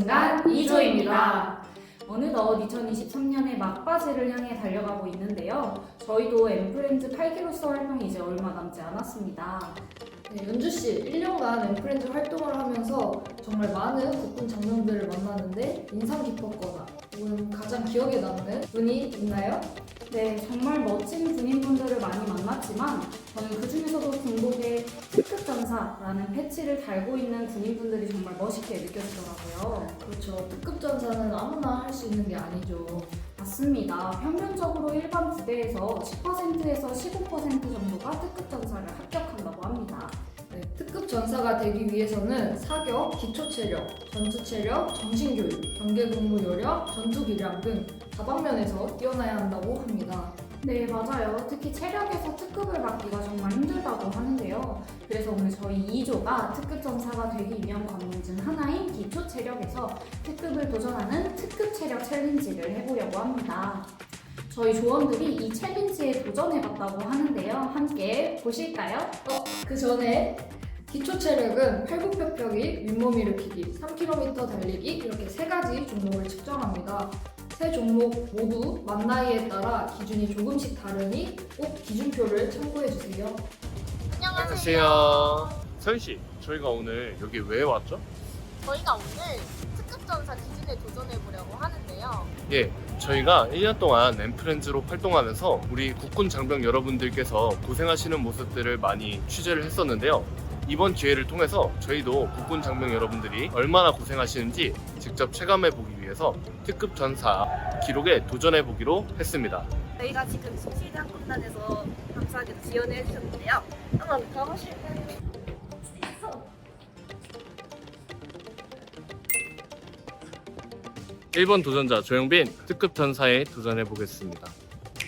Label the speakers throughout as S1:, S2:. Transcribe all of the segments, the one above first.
S1: 순간 2조입니다. 어느덧 2023년의 막바지를 향해 달려가고 있는데요. 저희도 엠프렌즈 8기로서 활동이 이제 얼마 남지 않았습니다.
S2: 네, 연주씨 1년간 엠프렌즈 활동을 하면서 정말 많은 국군 장병들을 만났는데 인상 깊었거나 혹은 가장 기억에 남는 분이 있나요?
S1: 네, 정말 멋진 군인분들을 많이 만났지만 저는 그 중에서도 군복에 특급전사라는 패치를 달고 있는 군인분들이 정말 멋있게 느껴지더라고요.
S2: 그렇죠. 특급 전사는 아무나 할 수 있는 게 아니죠.
S1: 맞습니다. 평균적으로 일반 부대에서 10%에서 15% 정도가 특급전사를 합격한다고 합니다.
S2: 네, 특급 전사가 되기 위해서는 사격, 기초체력, 전투체력, 정신교육, 경계근무 요령, 전투기량 등 다방면에서 뛰어나야 한다고 합니다.
S1: 네, 맞아요. 특히 체력에서 특급을 받기가 정말 힘들다고 하는데요. 그래서 오늘 저희 2조가 특급전사가 되기 위한 과목 중 하나인 기초체력에서 특급을 도전하는 특급체력 챌린지를 해보려고 합니다. 저희 조원들이 이 챌린지에 도전해봤다고 하는데요. 함께 보실까요?
S2: 그 전에 기초체력은 팔굽혀펴기, 윗몸 일으키기, 3km 달리기 이렇게 세 가지 종목을 측정합니다. 세 종목 모두 만 나이에 따라 기준이 조금씩 다르니 꼭 기준표를 참고해주세요.
S3: 안녕하세요. 서윤 씨, 저희가 오늘 여기 왜 왔죠?
S4: 저희가 오늘 특급전사 기준에 도전해 보려고 하는데요.
S3: 예, 저희가 1년 동안 엠프렌즈로 활동하면서 우리 국군 장병 여러분들께서 고생하시는 모습들을 많이 취재를 했었는데요. 이번 기회를 통해서 저희도 국군 장병 여러분들이 얼마나 고생하시는지 직접 체감해 보기 위해서 특급 전사 기록에 도전해 보기로 했습니다.
S4: 저희가 지금 진시대학군단에서 감사하게 지원해 주셨는데요. 한번 가보실까요?
S3: 1번 도전자 조영빈 특급 전사에 도전해 보겠습니다.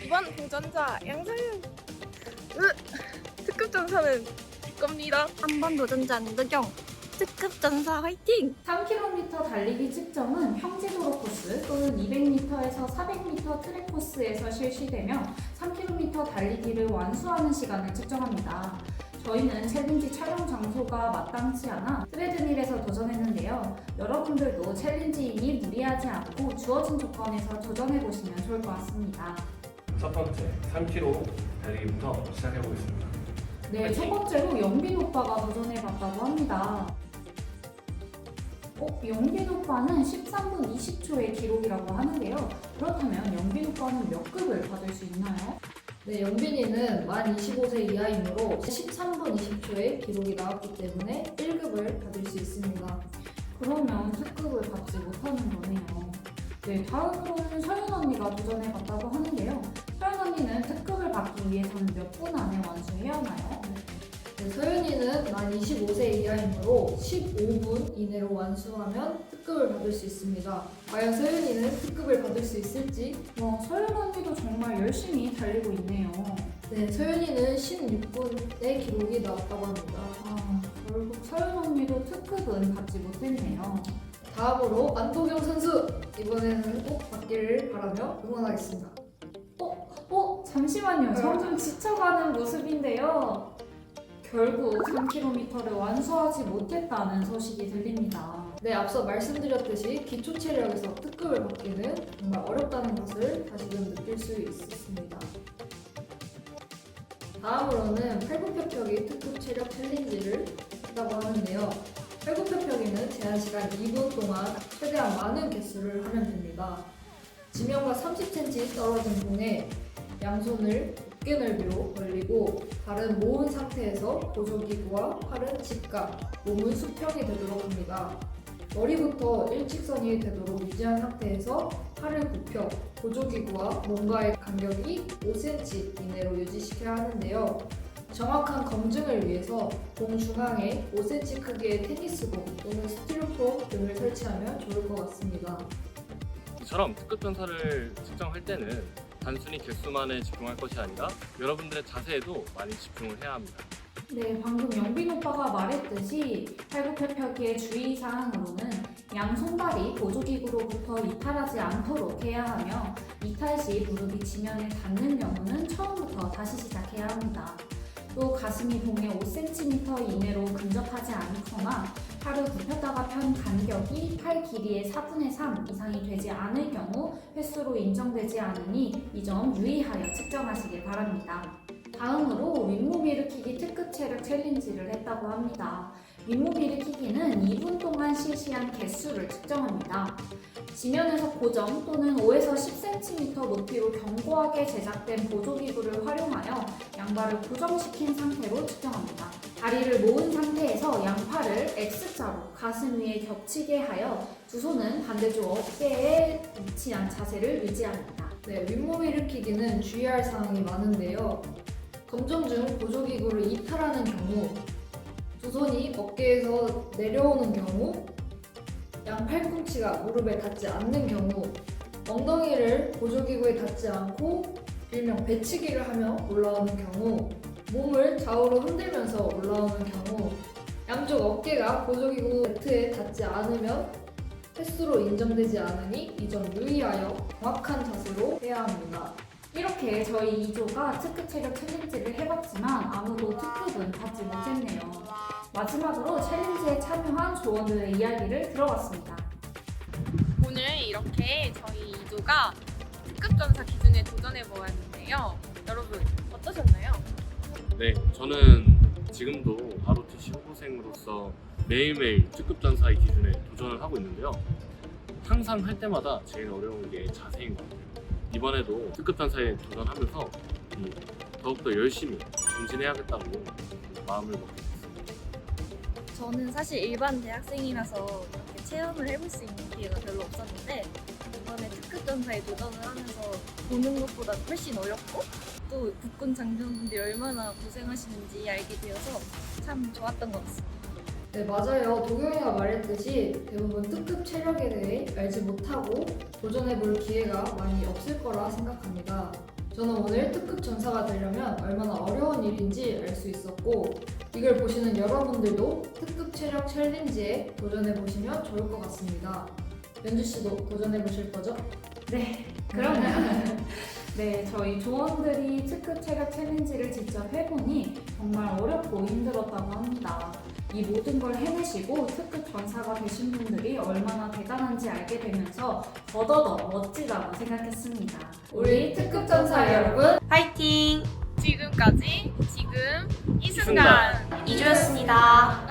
S4: 이번 도전자 양서윤. 특급전사는 겁니다. 3번 도전자 안덕영. 특급전사 화이팅!
S1: 3km 달리기 측정은 평지도로 코스 또는 200m에서 400m 트랙 코스에서 실시되며 3km 달리기를 완수하는 시간을 측정합니다. 저희는 챌린지 촬영 장소가 마땅치 않아 트레드밀에서 도전했는데요. 여러분들도 챌린지이니 무리하지 않고 주어진 조건에서 도전해보시면 좋을 것 같습니다.
S5: 첫 번째 3km 달리기부터 시작해 보겠습니다.
S1: 네, 첫 번째로 영빈 오빠가 도전해봤다고 합니다. 영빈 오빠는 13분 20초의 기록이라고 하는데요. 그렇다면 영빈 오빠는 몇 급을 받을 수 있나요?
S2: 네, 영빈이는 만 25세 이하이므로 13분 20초의 기록이 나왔기 때문에 1급을 받을 수 있습니다.
S1: 그러면 특급을 받지 못하는 거네요. 네, 다음으로는 서윤 언니가 도전해봤다고 하는데요. 서윤 언니는 특급을 받기 위해서는 몇 분 안에 완수해야 하나요?
S2: 네, 서윤이는 만 25세 이하이므로 15분 이내로 완수하면 특급을 받을 수 있습니다. 과연 서윤이는 특급을 받을 수 있을지?
S1: 서윤 언니도 정말 열심히 달리고 있네요.
S2: 네, 서윤이는 16분의 기록이 나왔다고 합니다.
S1: 결국 서윤 언니도 특급은 받지 못했네요.
S2: 다음으로 안도경 선수! 이번에는 꼭 받기를 바라며 응원하겠습니다.
S1: 잠시만요. 점점 지쳐가는 모습인데요. 결국 3km를 완수하지 못했다는 소식이 들립니다.
S2: 네, 앞서 말씀드렸듯이 기초체력에서 특급을 받기는 정말 어렵다는 것을 다시금 느낄 수 있었습니다. 다음으로는 팔굽혀펴기 특급 체력 챌린지를 했다고 하는데요. 팔굽혀펴기는 제한시간 2분 동안 최대한 많은 개수를 하면 됩니다. 지면과 30cm 떨어진 공에 양손을 어깨 넓이로 벌리고 발은 모은 상태에서 보조기구와 팔은 직각, 몸은 수평이 되도록 합니다. 머리부터 일직선이 되도록 유지한 상태에서 팔을 굽혀 보조기구와 몸과의 간격이 5cm 이내로 유지시켜야 하는데요. 정확한 검증을 위해서 공 중앙에 5cm 크기의 테니스공 또는 스티로폼 등을 설치하면 좋을 것 같습니다.
S3: 이처럼 특급 전사를 측정할 때는 단순히 개수만에 집중할 것이 아니라 여러분들의 자세에도 많이 집중을 해야 합니다.
S1: 네, 방금 영빈 오빠가 말했듯이 팔굽혀펴기의 주의사항으로는 양 손발이 보조기구로부터 이탈하지 않도록 해야 하며 이탈 시 무릎이 지면에 닿는 경우는 처음부터 다시 시작해야 합니다. 또 가슴이 봉에 5cm 이내로 근접하지 않거나 팔을 굽혔다가 편 간격이 팔 길이의 4분의 3 이상이 되지 않을 경우 횟수로 인정되지 않으니 이 점 유의하여 측정하시길 바랍니다. 다음으로 윗몸 일으키기 특급 체력 챌린지를 했다고 합니다. 윗몸 일으키기는 2분 동안 실시한 개수를 측정합니다. 지면에서 고정 또는 5에서 10cm 높이로 견고하게 제작된 보조기구를 활용하여 양발을 고정시킨 상태로 측정합니다. 다리를 모은 상태에서 양팔을 X자로 가슴 위에 겹치게 하여 두 손은 반대쪽 어깨에 위치한 자세를 유지합니다.
S2: 네, 윗몸 일으키기는 주의할 사항이 많은데요. 검정 중 보조기구를 이탈하는 경우, 두 손이 어깨에서 내려오는 경우, 양 팔꿈치가 무릎에 닿지 않는 경우, 엉덩이를 보조기구에 닿지 않고 일명 배치기를 하며 올라오는 경우, 몸을 좌우로 흔들면서 올라오는 경우, 양쪽 어깨가 보조기구 매트에 닿지 않으면 횟수로 인정되지 않으니 이 점 유의하여 정확한 자세로 해야 합니다.
S1: 이렇게 저희 2조가 특급 체력 챌린지를 해봤지만 아무도 특급은 받지 못했네요. 마지막으로 챌린지에 참여한 조원들의 이야기를 들어봤습니다.
S4: 오늘 이렇게 저희 2조가 특급 전사 기준에 도전해 보았는데요. 여러분 어떠셨나요?
S3: 네, 저는 지금도 ROTC 후보생으로서 매일매일 특급 전사의 기준에 도전을 하고 있는데요. 항상 할 때마다 제일 어려운 게 자세인 것 같아요. 이번에도 특급 전사에 도전하면서 더욱더 열심히 전진해야겠다고 마음을 먹게 됐습니다.
S6: 저는 사실 일반 대학생이라서 이렇게 체험을 해볼 수 있는 기회가 별로 없었는데 이번에 특급 전사에 도전을 하면서 보는 것보다 훨씬 어렵고 또 국군 장병분들이 얼마나 고생하시는지 알게 되어서 참 좋았던 것 같습니다.
S2: 네, 맞아요. 도경이가 말했듯이 대부분 특급 체력에 대해 알지 못하고 도전해볼 기회가 많이 없을 거라 생각합니다. 저는 오늘 특급 전사가 되려면 얼마나 어려운 일인지 알 수 있었고 이걸 보시는 여러분들도 특급 체력 챌린지에 도전해보시면 좋을 것 같습니다. 연주 씨도 도전해보실 거죠?
S1: 네, 그러면 네, 저희 조원들이 특급 체력 챌린지를 직접 해보니 정말 어렵고 힘들었다고 합니다. 이 모든 걸 해내시고 특급 전사가 되신 분들이 얼마나 대단한지 알게 되면서 더더더 멋지다고 생각했습니다.
S2: 우리 특급 전사 여러분
S4: 파이팅! 지금까지 이
S3: 순간.
S4: 순간 2조였습니다.